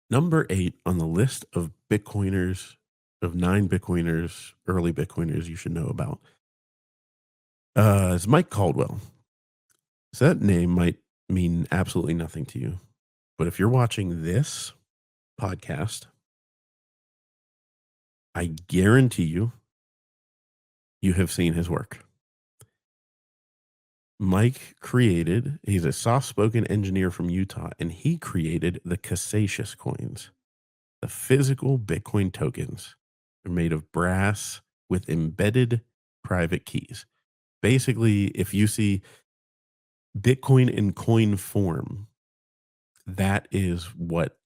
Number 8 on the list of Bitcoiners, of 9 Bitcoiners, early Bitcoiners you should know about, is Mike Caldwell. So that name might mean absolutely nothing to you, but if you're watching this podcast, I guarantee you have seen his work. He's a soft-spoken engineer from Utah, and he created the Casasius coins, the physical Bitcoin tokens. They're made of brass with embedded private keys. Basically, if you see Bitcoin in coin form, that is what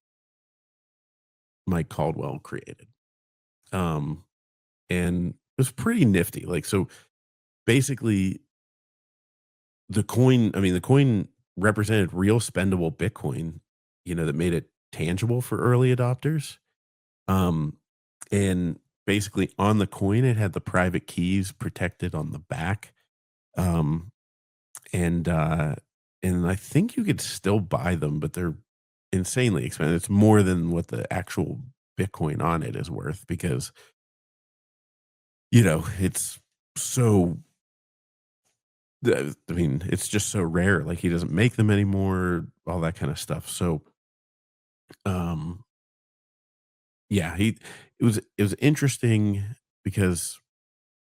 Mike Caldwell created. Um, and it was pretty nifty. Like, so basically, the coin represented real spendable Bitcoin, that made it tangible for early adopters. Um, and basically on the coin, it had the private keys protected on the back. Um, and and I think you could still buy them, but they're insanely expensive. It's more than what the actual Bitcoin on it is worth because it's so. I mean, it's just so rare. Like he doesn't make them anymore, all that kind of stuff. So, um, yeah, it was interesting because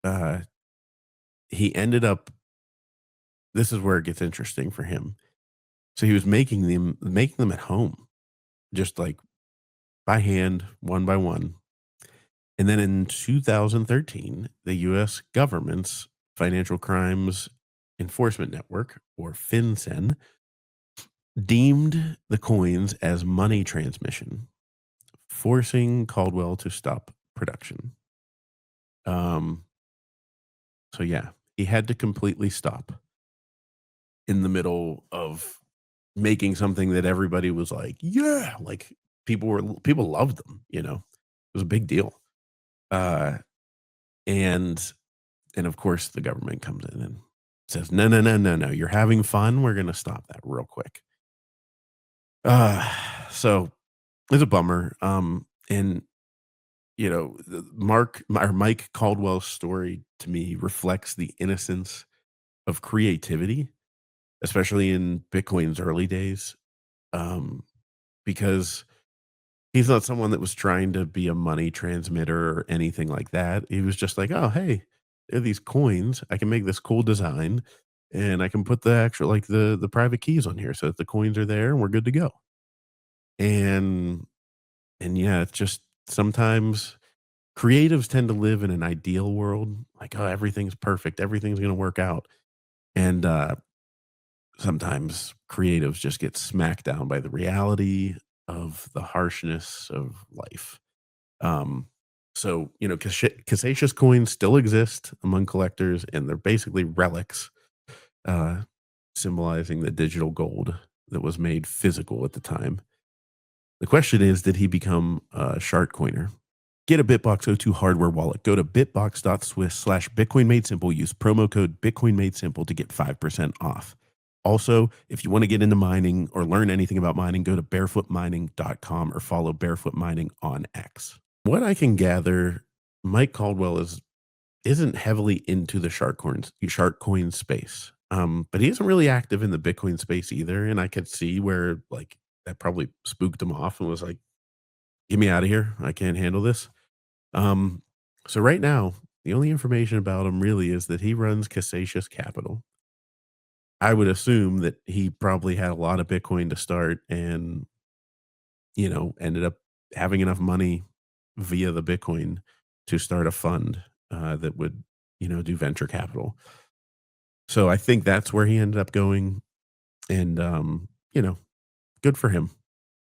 uh, he ended up. This is where it gets interesting for him. So he was making them at home, just like by hand, one by one. And then in 2013, the US government's Financial Crimes Enforcement Network, or FinCEN, deemed the coins as money transmission, forcing Caldwell to stop production. Um, so yeah, he had to completely stop in the middle of making something that everybody was like, yeah, like people loved them, It was a big deal. Uh and and of course the government comes in and says, "No, no, no, no, no. You're having fun. We're going to stop that real quick." Uh so it's a bummer. And Mike Caldwell's story to me reflects the innocence of creativity, especially in Bitcoin's early days. Um, because he's not someone that was trying to be a money transmitter or anything like that. He was just like, "Oh, hey, there are these coins. I can make this cool design, and I can put the actual like the private keys on here so that the coins are there and we're good to go." And and yeah, it's just sometimes creatives tend to live in an ideal world, like, "Oh, everything's perfect, everything's gonna work out." And sometimes creatives just get smacked down by the reality of the harshness of life. Um, so, Cassatius coins still exist among collectors, and they're basically relics, uh, symbolizing the digital gold that was made physical at the time. The question is, did he become a shark coiner? Get a BitBox O2 hardware wallet. Go to bitbox.swiss/Bitcoin made simple. Use promo code Bitcoin made simple to get 5% off. Also, if you want to get into mining or learn anything about mining, go to barefootmining.com or follow Barefoot Mining on X. What I can gather, Mike Caldwell isn't heavily into the shark coin space. But he isn't really active in the Bitcoin space either. And I could see where like that probably spooked him off and was like, get me out of here. I can't handle this. Um, so right now, the only information about him really is that he runs Casasius Capital. I would assume that he probably had a lot of Bitcoin to start and, ended up having enough money via the Bitcoin to start a fund that would, do venture capital. So I think that's where he ended up going. And, good for him.